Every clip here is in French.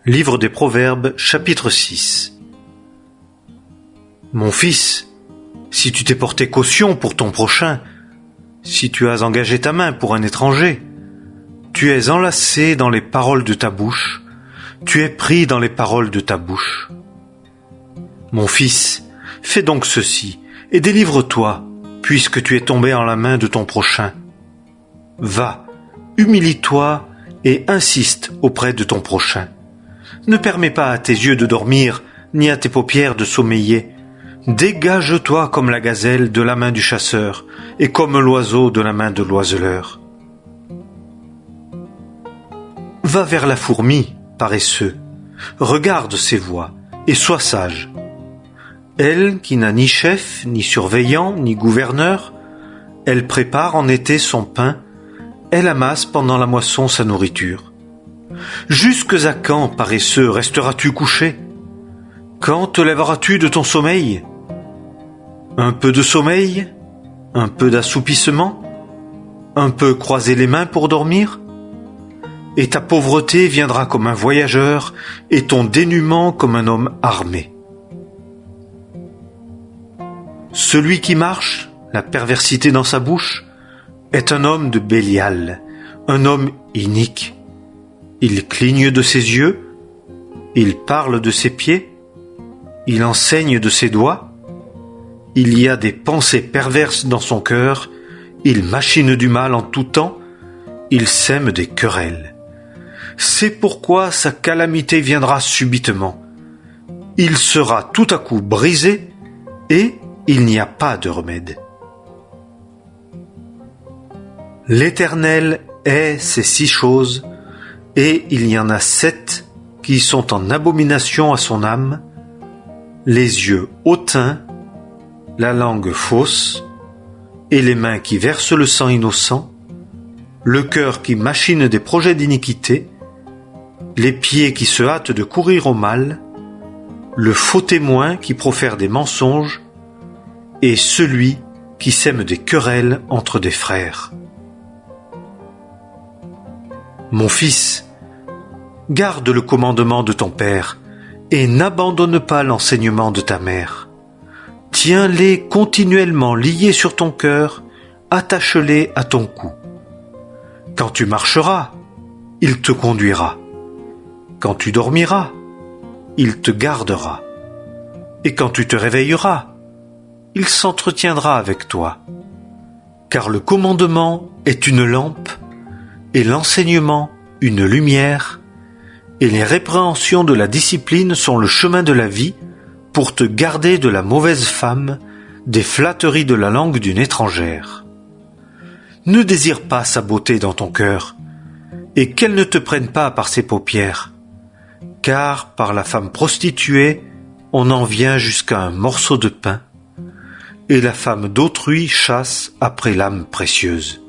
Livre des Proverbes, chapitre 6. Mon fils, si tu t'es porté caution pour ton prochain, si tu as engagé ta main pour un étranger, tu es enlacé dans les paroles de ta bouche, tu es pris dans les paroles de ta bouche. Mon fils, fais donc ceci, et délivre-toi, puisque tu es tombé en la main de ton prochain. Va, humilie-toi et insiste auprès de ton prochain. Ne permets pas à tes yeux de dormir, ni à tes paupières de sommeiller. Dégage-toi comme la gazelle de la main du chasseur, et comme l'oiseau de la main de l'oiseleur. Va vers la fourmi, paresseux, regarde ses voies, et sois sage. Elle, qui n'a ni chef, ni surveillant, ni gouverneur, elle prépare en été son pain, elle amasse pendant la moisson sa nourriture. Jusques à quand, paresseux, resteras-tu couché? Quand te lèveras-tu de ton sommeil? Un peu de sommeil? Un peu d'assoupissement? Un peu croiser les mains pour dormir? Et ta pauvreté viendra comme un voyageur, et ton dénuement comme un homme armé. Celui qui marche, la perversité dans sa bouche, est un homme de Bélial, un homme inique. Il cligne de ses yeux, il parle de ses pieds, il enseigne de ses doigts, il y a des pensées perverses dans son cœur, il machine du mal en tout temps, il sème des querelles. C'est pourquoi sa calamité viendra subitement. Il sera tout à coup brisé et il n'y a pas de remède. L'Éternel hait ces 6 choses, et il y en a 7 qui sont en abomination à son âme, les yeux hautains, la langue fausse, et les mains qui versent le sang innocent, le cœur qui machine des projets d'iniquité, les pieds qui se hâtent de courir au mal, le faux témoin qui profère des mensonges, et celui qui sème des querelles entre des frères. Mon fils, garde le commandement de ton père et n'abandonne pas l'enseignement de ta mère. Tiens-les continuellement liés sur ton cœur, attache-les à ton cou. Quand tu marcheras, il te conduira. Quand tu dormiras, il te gardera. Et quand tu te réveilleras, il s'entretiendra avec toi. Car le commandement est une lampe, et l'enseignement une lumière, et les répréhensions de la discipline sont le chemin de la vie pour te garder de la mauvaise femme, des flatteries de la langue d'une étrangère. Ne désire pas sa beauté dans ton cœur, et qu'elle ne te prenne pas par ses paupières, car par la femme prostituée, on en vient jusqu'à un morceau de pain, et la femme d'autrui chasse après l'âme précieuse.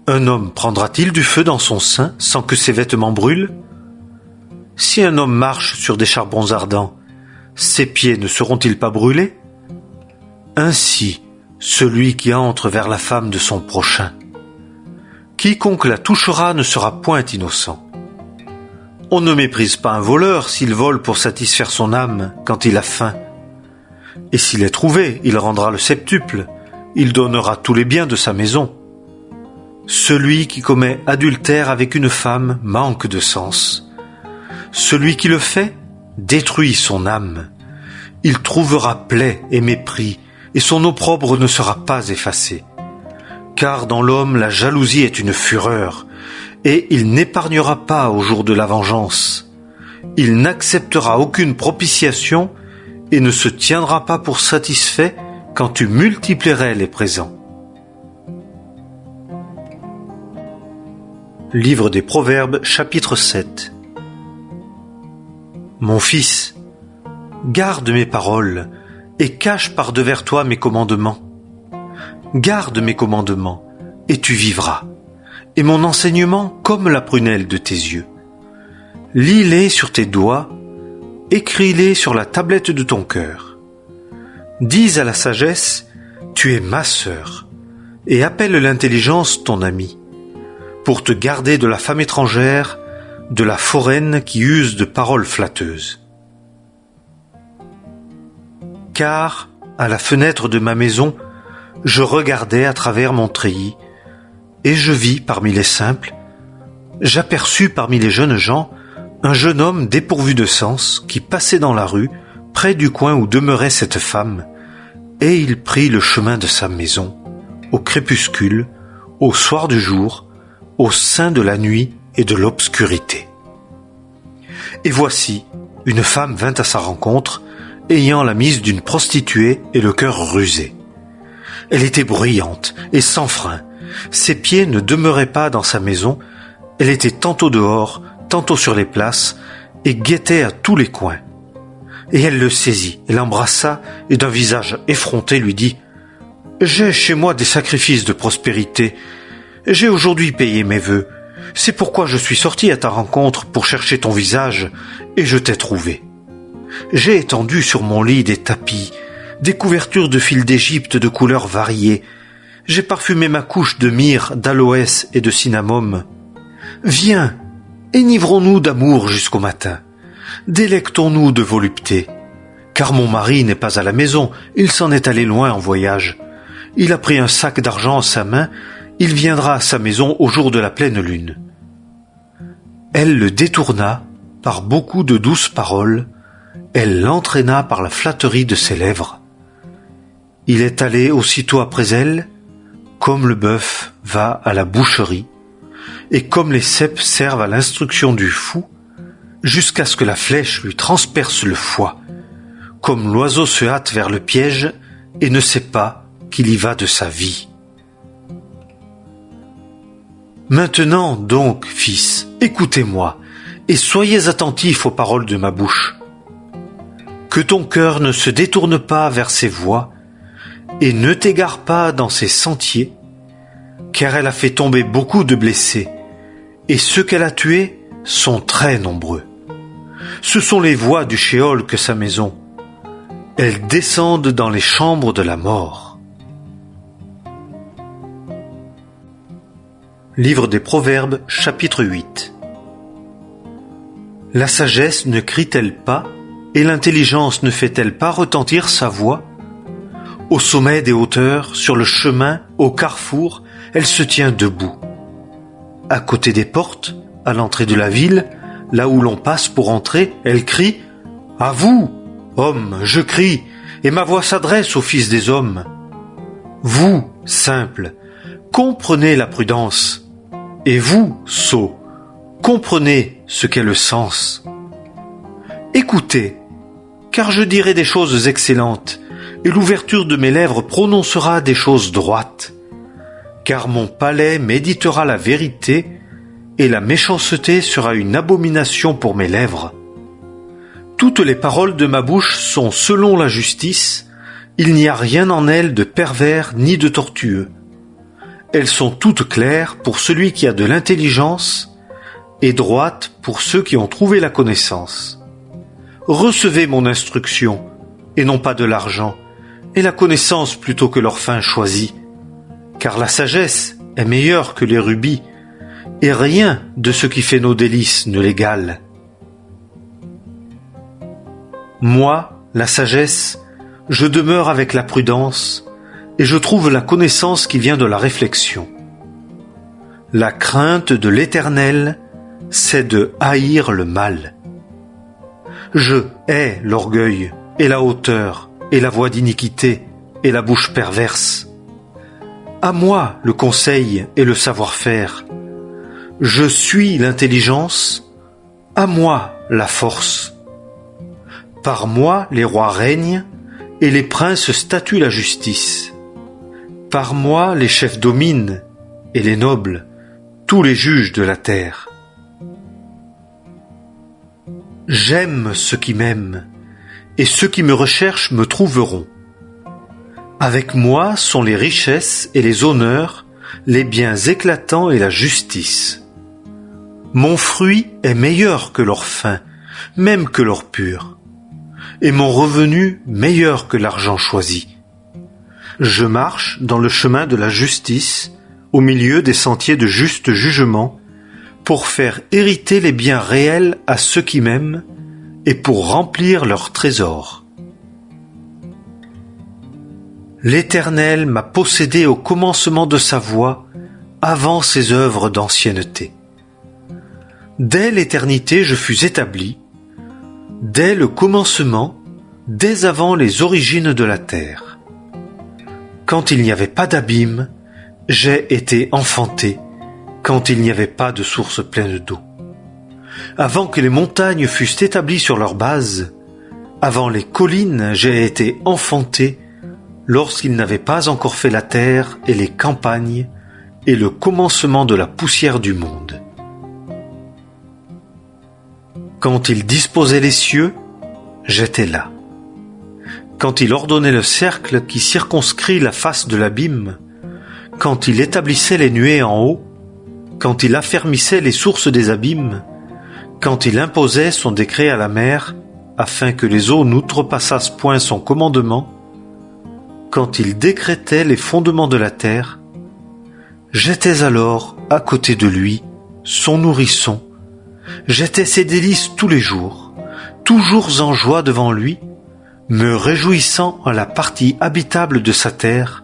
Un homme prendra-t-il du feu dans son sein sans que ses vêtements brûlent? Si un homme marche sur des charbons ardents, ses pieds ne seront-ils pas brûlés? Ainsi, celui qui entre vers la femme de son prochain. Quiconque la touchera ne sera point innocent. On ne méprise pas un voleur s'il vole pour satisfaire son âme quand il a faim. Et s'il est trouvé, il rendra le septuple, il donnera tous les biens de sa maison. Celui qui commet adultère avec une femme manque de sens. Celui qui le fait détruit son âme. Il trouvera plaie et mépris, et son opprobre ne sera pas effacé. Car dans l'homme la jalousie est une fureur, et il n'épargnera pas au jour de la vengeance. Il n'acceptera aucune propitiation, et ne se tiendra pas pour satisfait quand tu multiplierais les présents. Livre des Proverbes, chapitre 7. Mon fils, garde mes paroles et cache par-devers toi mes commandements. Garde mes commandements et tu vivras, et mon enseignement comme la prunelle de tes yeux. Lis-les sur tes doigts, écris-les sur la tablette de ton cœur. Dis à la sagesse, tu es ma sœur, et appelle l'intelligence ton amie. Pour te garder de la femme étrangère, de la foraine qui use de paroles flatteuses. Car, à la fenêtre de ma maison, je regardais à travers mon treillis, et je vis parmi les simples, j'aperçus parmi les jeunes gens un jeune homme dépourvu de sens qui passait dans la rue, près du coin où demeurait cette femme, et il prit le chemin de sa maison, au crépuscule, au soir du jour, au sein de la nuit et de l'obscurité. Et voici, une femme vint à sa rencontre, ayant la mise d'une prostituée et le cœur rusé. Elle était bruyante et sans frein. Ses pieds ne demeuraient pas dans sa maison. Elle était tantôt dehors, tantôt sur les places, et guettait à tous les coins. Et elle le saisit, et l'embrassa, et d'un visage effronté lui dit « J'ai chez moi des sacrifices de prospérité. J'ai aujourd'hui payé mes vœux. C'est pourquoi je suis sorti à ta rencontre pour chercher ton visage, et je t'ai trouvé. J'ai étendu sur mon lit des tapis, des couvertures de fil d'Égypte de couleurs variées. J'ai parfumé ma couche de myrrhe, d'aloès et de cinnamome. Viens, enivrons-nous d'amour jusqu'au matin. Délectons-nous de volupté. Car mon mari n'est pas à la maison, il s'en est allé loin en voyage. Il a pris un sac d'argent en sa main, il viendra à sa maison au jour de la pleine lune. » Elle le détourna par beaucoup de douces paroles, elle l'entraîna par la flatterie de ses lèvres. Il est allé aussitôt après elle, comme le bœuf va à la boucherie, et comme les ceps servent à l'instruction du fou, jusqu'à ce que la flèche lui transperce le foie, comme l'oiseau se hâte vers le piège et ne sait pas qu'il y va de sa vie. Maintenant donc, fils, écoutez-moi, et soyez attentifs aux paroles de ma bouche. Que ton cœur ne se détourne pas vers ses voies, et ne t'égare pas dans ses sentiers, car elle a fait tomber beaucoup de blessés, et ceux qu'elle a tués sont très nombreux. Ce sont les voies du Sheol que sa maison. Elles descendent dans les chambres de la mort. Livre des Proverbes, chapitre 8. La sagesse ne crie-t-elle pas, et l'intelligence ne fait-elle pas retentir sa voix? Au sommet des hauteurs, sur le chemin, au carrefour, elle se tient debout. À côté des portes, à l'entrée de la ville, là où l'on passe pour entrer, elle crie « À vous, hommes, je crie, et ma voix s'adresse aux fils des hommes. Vous, simples, comprenez la prudence, et vous, sots, comprenez ce qu'est le sens. Écoutez, car je dirai des choses excellentes, et l'ouverture de mes lèvres prononcera des choses droites. Car mon palais méditera la vérité, et la méchanceté sera une abomination pour mes lèvres. Toutes les paroles de ma bouche sont selon la justice, il n'y a rien en elles de pervers ni de tortueux. Elles sont toutes claires pour celui qui a de l'intelligence, et droites pour ceux qui ont trouvé la connaissance. Recevez mon instruction, et non pas de l'argent, et la connaissance plutôt que leur fin choisie. Car la sagesse est meilleure que les rubis, et rien de ce qui fait nos délices ne l'égale. Moi, la sagesse, je demeure avec la prudence, et je trouve la connaissance qui vient de la réflexion. La crainte de l'Éternel, c'est de haïr le mal. Je hais l'orgueil, et la hauteur, et la voix d'iniquité, et la bouche perverse. À moi le conseil et le savoir-faire. Je suis l'intelligence, à moi la force. Par moi les rois règnent, et les princes statuent la justice. Par moi les chefs dominent, et les nobles, tous les juges de la terre. J'aime ceux qui m'aiment, et ceux qui me recherchent me trouveront. Avec moi sont les richesses et les honneurs, les biens éclatants et la justice. Mon fruit est meilleur que leur fin, même que l'or pur, et mon revenu meilleur que l'argent choisi. Je marche dans le chemin de la justice, au milieu des sentiers de juste jugement, pour faire hériter les biens réels à ceux qui m'aiment et pour remplir leurs trésors. L'Éternel m'a possédé au commencement de sa voie, avant ses œuvres d'ancienneté. Dès l'éternité je fus établi, dès le commencement, dès avant les origines de la terre. Quand il n'y avait pas d'abîme, j'ai été enfanté, quand il n'y avait pas de source pleine d'eau. Avant que les montagnes fussent établies sur leur base, avant les collines, j'ai été enfanté, lorsqu'il n'avait pas encore fait la terre et les campagnes, et le commencement de la poussière du monde. Quand il disposait les cieux, j'étais là. Quand il ordonnait le cercle qui circonscrit la face de l'abîme, quand il établissait les nuées en haut, quand il affermissait les sources des abîmes, quand il imposait son décret à la mer, afin que les eaux n'outrepassassent point son commandement, quand il décrétait les fondements de la terre, j'étais alors à côté de lui, son nourrisson. J'étais ses délices tous les jours, toujours en joie devant lui, me réjouissant en la partie habitable de sa terre,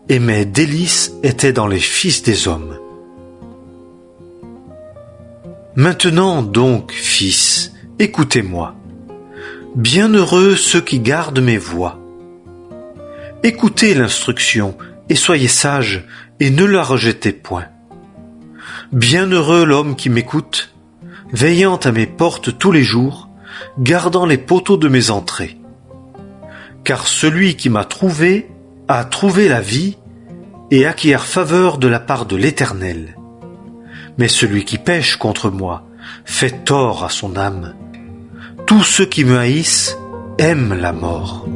et mes délices étaient dans les fils des hommes. Maintenant donc, fils, écoutez-moi. Bienheureux ceux qui gardent mes voies. Écoutez l'instruction, et soyez sages, et ne la rejetez point. Bienheureux l'homme qui m'écoute, veillant à mes portes tous les jours, gardant les poteaux de mes entrées. Car celui qui m'a trouvé a trouvé la vie et acquiert faveur de la part de l'Éternel. Mais celui qui pêche contre moi fait tort à son âme. Tous ceux qui me haïssent aiment la mort.